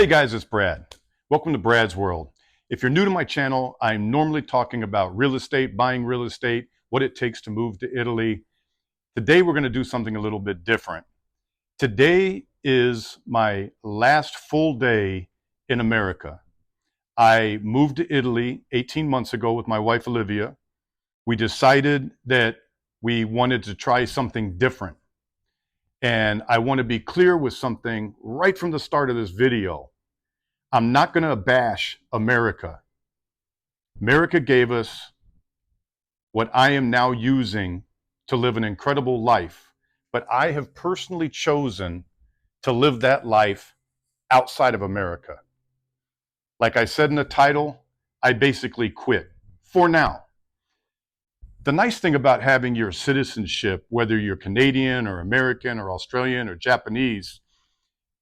Hey guys, it's Brad. Welcome to Brad's World. If you're new to my channel, I'm normally talking about real estate, buying real estate, what it takes to move to Italy. Today we're going to do something a little bit different. Today is my last full day in America. I moved to Italy 18 months ago with my wife Olivia. We decided that we wanted to try something different. And I want to be clear with something right from the start of this video. I'm not going to bash America. America gave us what I am now using to live an incredible life, but I have personally chosen to live that life outside of America. Like I said in the title, I basically quit for now. The nice thing about having your citizenship, whether you're Canadian or American or Australian or Japanese,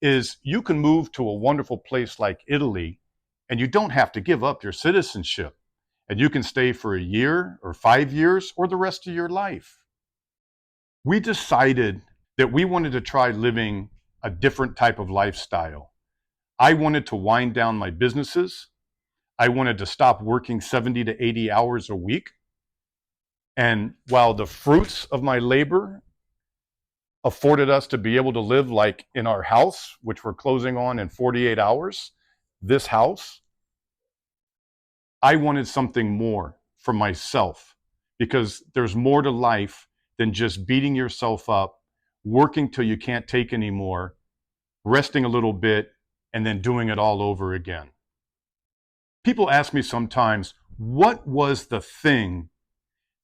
is you can move to a wonderful place like Italy and you don't have to give up your citizenship. And you can stay for a year or 5 years or the rest of your life. We decided that we wanted to try living a different type of lifestyle. I wanted to wind down my businesses. I wanted to stop working 70 to 80 hours a week. And while the fruits of my labor afforded us to be able to live like in our house, which we're closing on in 48 hours, this house, I wanted something more for myself because there's more to life than just beating yourself up, working till you can't take anymore, resting a little bit, and then doing it all over again. People ask me sometimes, what was the thing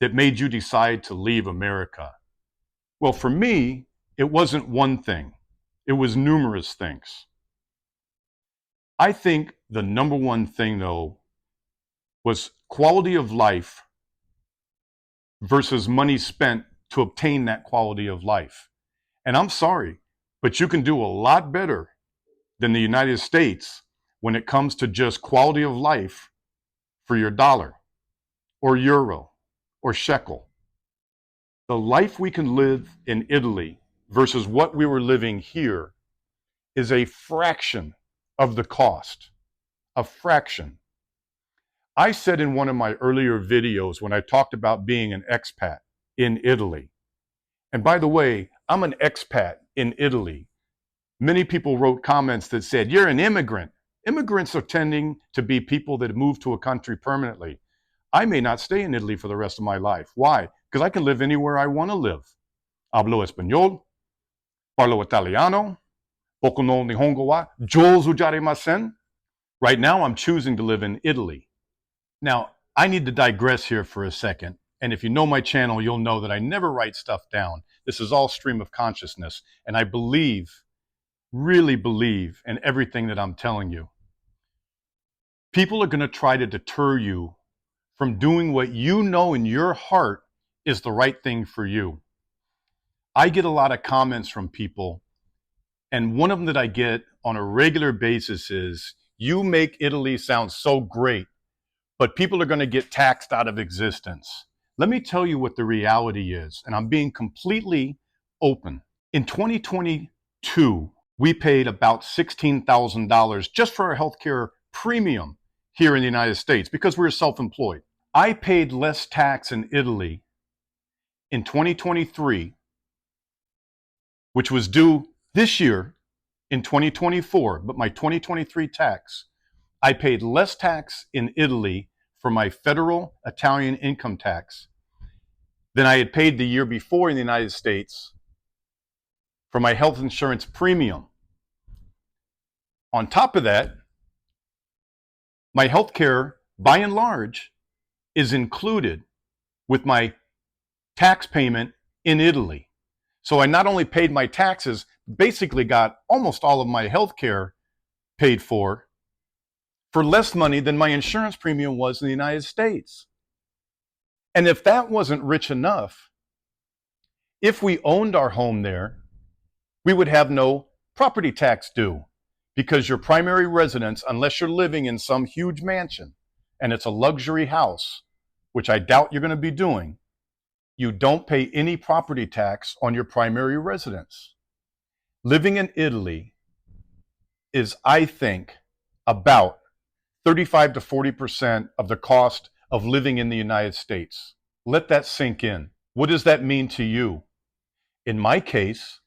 that made you decide to leave America? Well, for me, it wasn't one thing. It was numerous things. I think the number one thing, though, was quality of life versus money spent to obtain that quality of life. And I'm sorry, but you can do a lot better than the United States when it comes to just quality of life for your dollar or euro or shekel. The life we can live in Italy versus what we were living here is a fraction of the cost. A fraction. I said in one of my earlier videos when I talked about being an expat in Italy, and by the way, I'm an expat in Italy. Many people wrote comments that said, you're an immigrant. Immigrants are tending to be people that move to a country permanently. I may not stay in Italy for the rest of my life. Why? Because I can live anywhere I want to live. Hablo español, parlo italiano, poco no nihongo wa, jozu jarimasen. Right now, I'm choosing to live in Italy. Now, I need to digress here for a second. And if you know my channel, you'll know that I never write stuff down. This is all stream of consciousness. And I believe, really believe in everything that I'm telling you. People are going to try to deter you from doing what you know in your heart is the right thing for you. I get a lot of comments from people, and one of them that I get on a regular basis is, you make Italy sound so great, but people are going to get taxed out of existence. Let me tell you what the reality is, and I'm being completely open. In 2022, we paid about $16,000 just for our healthcare premium here in the United States because we were self-employed. I paid less tax in Italy in 2023, which was due this year in 2024, but my 2023 tax, I paid less tax in Italy for my federal Italian income tax than I had paid the year before in the United States for my health insurance premium. On top of that, my health care, by and large, is included with my tax payment in Italy. So I not only paid my taxes, basically got almost all of my health care paid for less money than my insurance premium was in the United States. And if that wasn't rich enough, if we owned our home there, we would have no property tax due because your primary residence, unless you're living in some huge mansion and it's a luxury house, which I doubt you're going to be doing, you don't pay any property tax on your primary residence. Living in Italy, is, I think, about 35 to 40% of the cost of living in the United States. Let that sink in. What does that mean to you? In my case,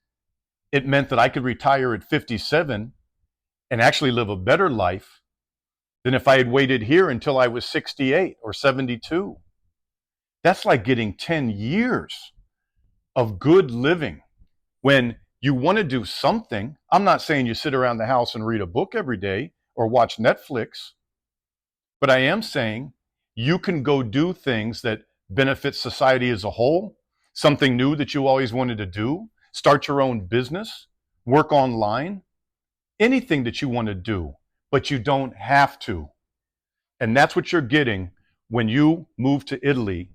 it meant that I could retire at 57 and actually live a better life than if I had waited here until I was 68 or 72. That's like getting 10 years of good living. When you want to do something, I'm not saying you sit around the house and read a book every day or watch Netflix, but I am saying you can go do things that benefit society as a whole, something new that you always wanted to do, start your own business, work online, anything that you want to do, but you don't have to. And that's what you're getting when you move to Italy.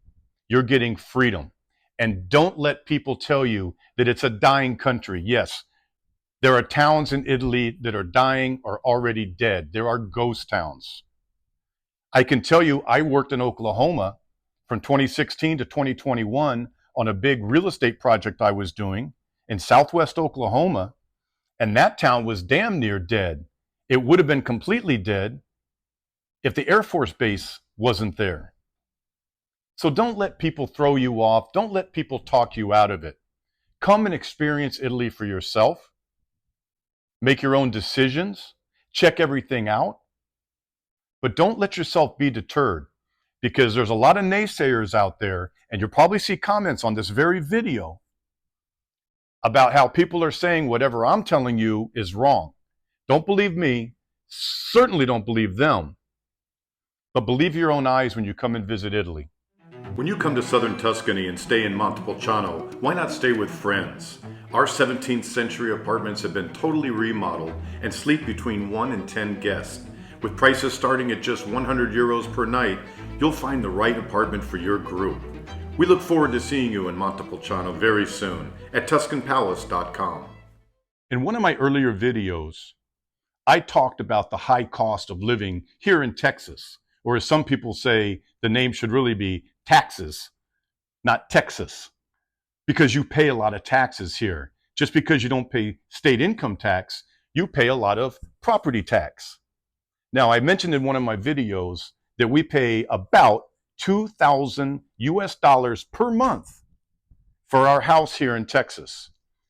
You're getting freedom. And don't let people tell you that it's a dying country. Yes, there are towns in Italy that are dying or already dead. There are ghost towns. I can tell you, I worked in Oklahoma from 2016 to 2021 on a big real estate project I was doing in Southwest Oklahoma, and that town was damn near dead. It would have been completely dead if the Air Force Base wasn't there. So don't let people throw you off. Don't let people talk you out of it. Come and experience Italy for yourself. Make your own decisions. Check everything out. But don't let yourself be deterred, because there's a lot of naysayers out there, and you'll probably see comments on this very video about how people are saying whatever I'm telling you is wrong. Don't believe me. Certainly don't believe them. But believe your own eyes when you come and visit Italy. When you come to southern Tuscany and stay in Montepulciano, why not stay with friends? Our 17th century apartments have been totally remodeled and sleep between 1 and 10 guests. With prices starting at just 100 euros per night, you'll find the right apartment for your group. We look forward to seeing you in Montepulciano very soon at TuscanPalace.com. In one of my earlier videos, I talked about the high cost of living here in Texas, or as some people say, the name should really be taxes, not Texas, because you pay a lot of taxes here. Just because you don't pay state income tax, you pay a lot of property tax. Now, I mentioned in one of my videos that we pay about 2,000 US dollars per month for our house here in Texas.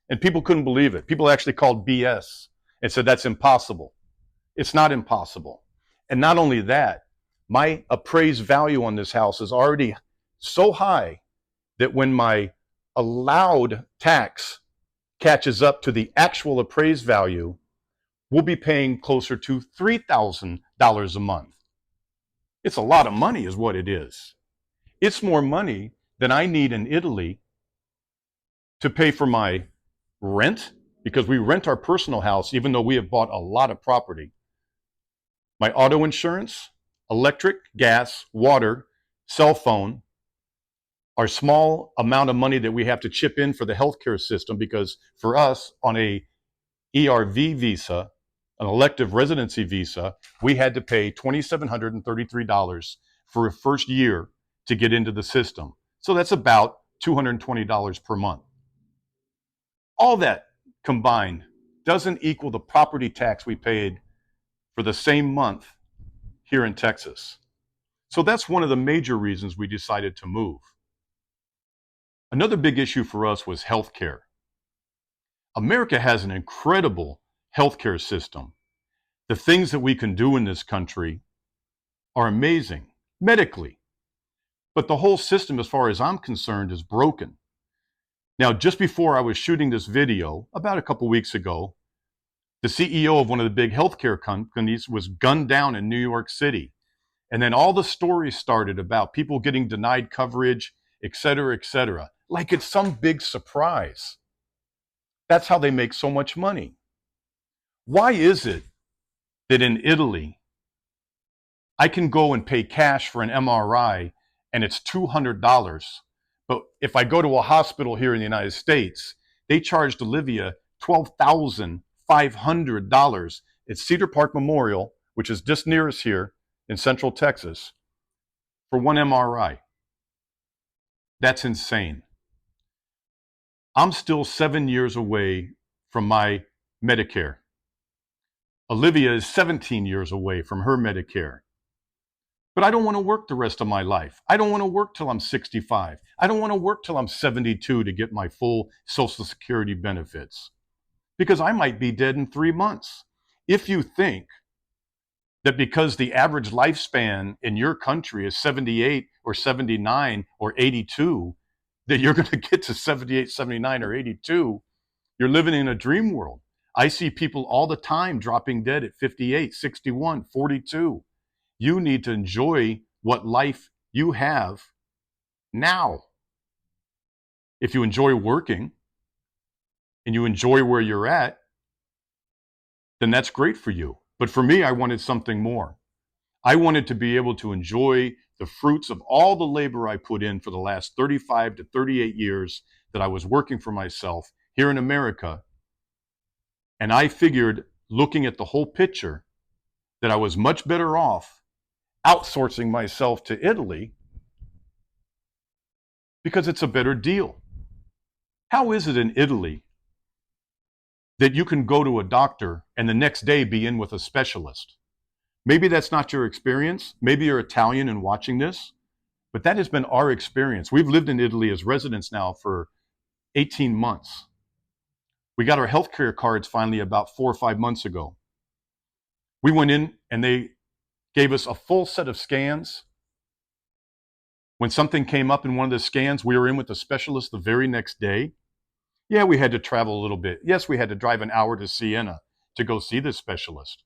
And people couldn't believe it. People actually called BS and said that's impossible. It's not impossible. And not only that, my appraised value on this house is already so high that when my allowed tax catches up to the actual appraised value, we'll be paying closer to $3,000 a month. It's a lot of money is what it is. It's more money than I need in Italy to pay for my rent, because we rent our personal house even though we have bought a lot of property. My auto insurance, electric, gas, water, cell phone, our small amount of money that we have to chip in for the healthcare system, because for us on a ERV visa, an elective residency visa, we had to pay $2,733 for a first year to get into the system. So that's about $220 per month. All that combined doesn't equal the property tax we paid for the same month here in Texas. So that's one of the major reasons we decided to move. Another big issue for us was healthcare. America has an incredible healthcare system. The things that we can do in this country are amazing, medically. But the whole system, as far as I'm concerned, is broken. Now, just before I was shooting this video, about a couple weeks ago, the CEO of one of the big healthcare companies was gunned down in New York City. And then all the stories started about people getting denied coverage, et cetera, like it's some big surprise. That's how they make so much money. Why is it that in Italy, I can go and pay cash for an MRI and it's $200, but if I go to a hospital here in the United States, they charged Olivia $12,500 at Cedar Park Memorial, which is just near us here in Central Texas, for one MRI. That's insane. I'm still 7 years away from my Medicare. Olivia is 17 years away from her Medicare. But I don't want to work the rest of my life. I don't want to work till I'm 65. I don't want to work till I'm 72 to get my full Social Security benefits because I might be dead in 3 months. If you think that because the average lifespan in your country is 78 or 79 or 82, that you're going to get to 78, 79, or 82, you're living in a dream world. I see people all the time dropping dead at 58, 61, 42. You need to enjoy what life you have now. If you enjoy working and you enjoy where you're at, then that's great for you. But for me, I wanted something more. I wanted to be able to enjoy the fruits of all the labor I put in for the last 35 to 38 years that I was working for myself here in America. And I figured, looking at the whole picture, that I was much better off outsourcing myself to Italy because it's a better deal. How is it in Italy that you can go to a doctor and the next day be in with a specialist? Maybe that's not your experience. Maybe you're Italian and watching this, but that has been our experience. We've lived in Italy as residents now for 18 months. We got our healthcare cards finally about 4 or 5 months ago. We went in and they gave us a full set of scans. When something came up in one of the scans, we were in with the specialist the very next day. Yeah, we had to travel a little bit. Yes, we had to drive an hour to Siena to go see this specialist.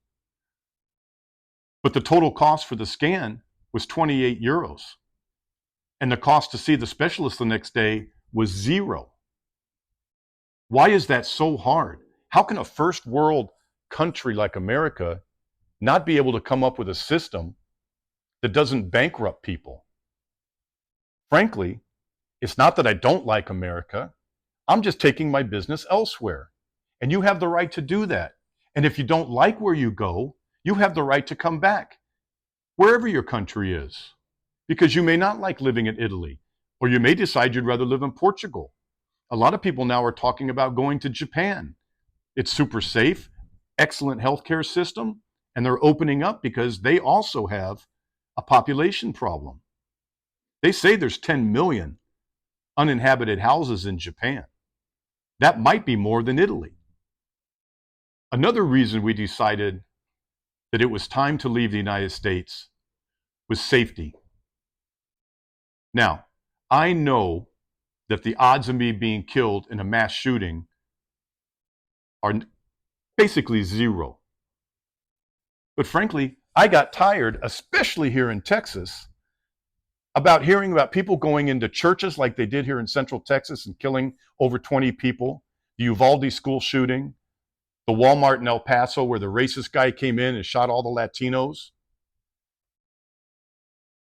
But the total cost for the scan was 28 euros. And the cost to see the specialist the next day was 0. Why is that so hard? How can a first world country like America not be able to come up with a system that doesn't bankrupt people? Frankly, it's not that I don't like America. I'm just taking my business elsewhere. And you have the right to do that. And if you don't like where you go, you have the right to come back, wherever your country is. Because you may not like living in Italy, or you may decide you'd rather live in Portugal. A lot of people now are talking about going to Japan. It's super safe, excellent healthcare system, and they're opening up because they also have a population problem. They say there's 10 million uninhabited houses in Japan. That might be more than Italy. Another reason we decided that it was time to leave the United States was safety. Now, I know that the odds of me being killed in a mass shooting are basically 0. But frankly, I got tired, especially here in Texas, about hearing about people going into churches like they did here in Central Texas and killing over 20 people, the Uvalde school shooting, the Walmart in El Paso where the racist guy came in and shot all the Latinos,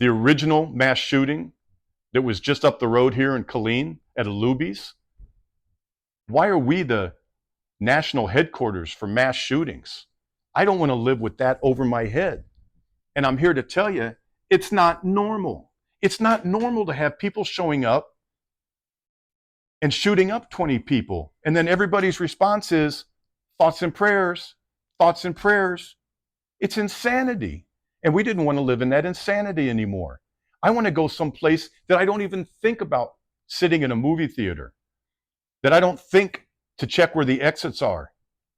the original mass shooting that was just up the road here in Killeen at a Luby's. Why are we the national headquarters for mass shootings? I don't want to live with that over my head. And I'm here to tell you, it's not normal. It's not normal to have people showing up and shooting up 20 people. And then everybody's response is thoughts and prayers, thoughts and prayers. It's insanity. And we didn't want to live in that insanity anymore. I want to go someplace that I don't even think about sitting in a movie theater, that I don't think to check where the exits are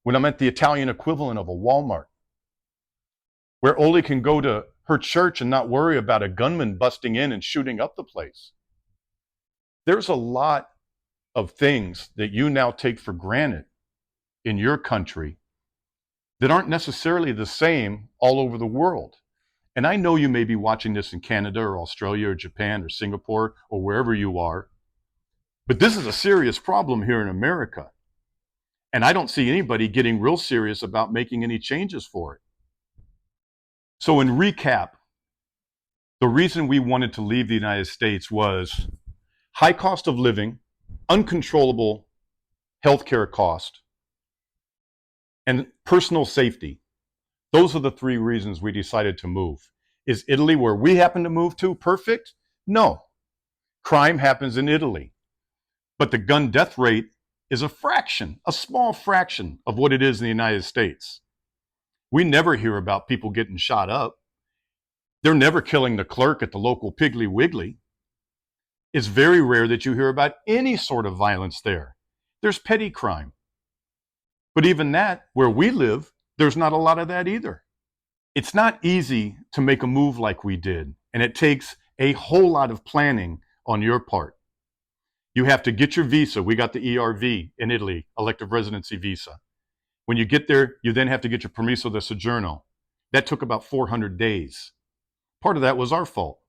when I'm at the Italian equivalent of a Walmart, where Oli can go to her church and not worry about a gunman busting in and shooting up the place. There's a lot of things that you now take for granted in your country that aren't necessarily the same all over the world. And I know you may be watching this in Canada or Australia or Japan or Singapore or wherever you are, but this is a serious problem here in America. And I don't see anybody getting real serious about making any changes for it. So in recap, the reason we wanted to leave the United States was high cost of living, uncontrollable healthcare cost, and personal safety. Those are the 3 reasons we decided to move. Is Italy, where we happen to move to, perfect? No. Crime happens in Italy. But the gun death rate is a fraction, a small fraction of what it is in the United States. We never hear about people getting shot up. They're never killing the clerk at the local Piggly Wiggly. It's very rare that you hear about any sort of violence there. There's petty crime. But even that, where we live, there's not a lot of that either. It's not easy to make a move like we did, and it takes a whole lot of planning on your part. You have to get your visa. We got the ERV in Italy, elective residency visa. When you get there, you then have to get your permesso di soggiorno. That took about 400 days. Part of that was our fault.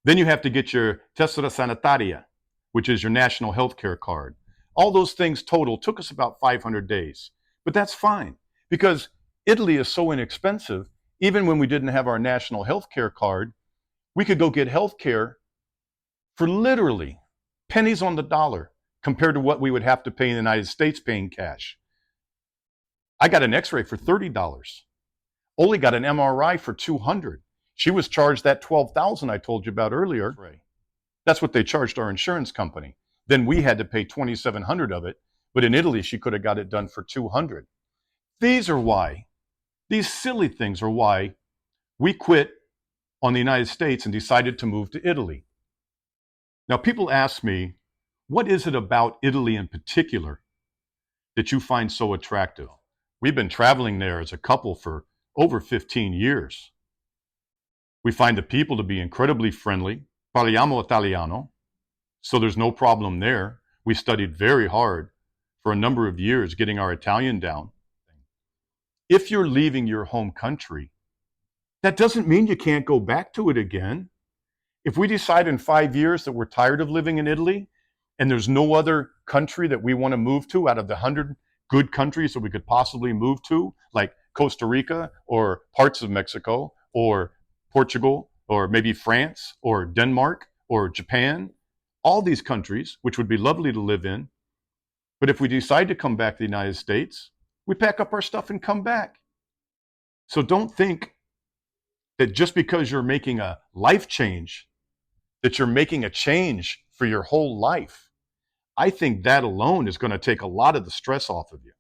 Then you have to get your tessera sanitaria, which is your national health care card. All those things total took us about 500 days. But that's fine, because Italy is so inexpensive. Even when we didn't have our national health care card, we could go get health care for literally pennies on the dollar compared to what we would have to pay in the United States paying cash. I got an x-ray for $30. Oli got an MRI for $200. She was charged that $12,000 I told you about earlier. That's what they charged our insurance company. Then we had to pay $2,700 of it, but in Italy she could have got it done for $200. These silly things are why we quit on the United States and decided to move to Italy. Now people ask me, what is it about Italy in particular that you find so attractive? We've been traveling there as a couple for over 15 years. We find the people to be incredibly friendly. Parliamo Italiano, so there's no problem there. We studied very hard for a number of years getting our Italian down. If you're leaving your home country, that doesn't mean you can't go back to it again. If we decide in 5 years that we're tired of living in Italy and there's no other country that we want to move to out of the 100 good countries that we could possibly move to, like Costa Rica or parts of Mexico or Portugal or maybe France or Denmark or Japan, all these countries, which would be lovely to live in. But if we decide to come back to the United States, we pack up our stuff and come back. So don't think that just because you're making a life change, that you're making a change for your whole life. I think that alone is going to take a lot of the stress off of you.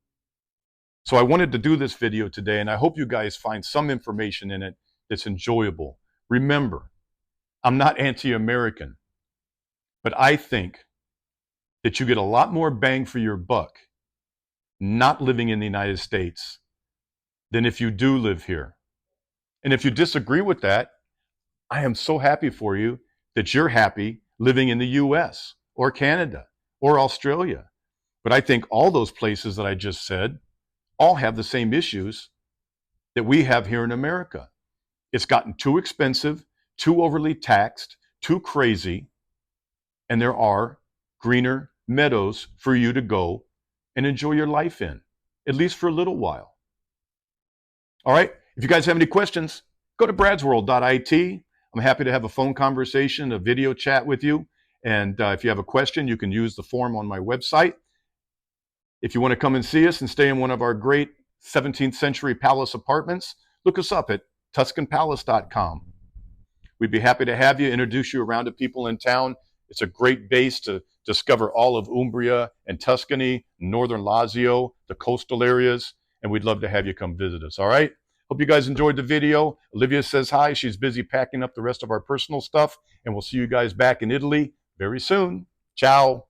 So I wanted to do this video today, and I hope you guys find some information in it that's enjoyable. Remember, I'm not anti-American, but I think that you get a lot more bang for your buck not living in the United States than if you do live here. And if you disagree with that, I am so happy for you that you're happy living in the US or Canada or Australia. But I think all those places that I just said all have the same issues that we have here in America. It's gotten too expensive, too overly taxed, too crazy, and there are greener meadows for you to go and enjoy your life in, at least for a little while. All right, if you guys have any questions, go to bradsworld.it. I'm happy to have a phone conversation, a video chat with you. And if you have a question, you can use the form on my website. If you want to come and see us and stay in one of our great 17th century palace apartments, look us up at TuscanPalace.com. We'd be happy to have you, introduce you around to people in town. It's a great base to discover all of Umbria and Tuscany, northern Lazio, the coastal areas, and we'd love to have you come visit us, all right? Hope you guys enjoyed the video. Olivia says hi. She's busy packing up the rest of our personal stuff, and we'll see you guys back in Italy very soon. Ciao.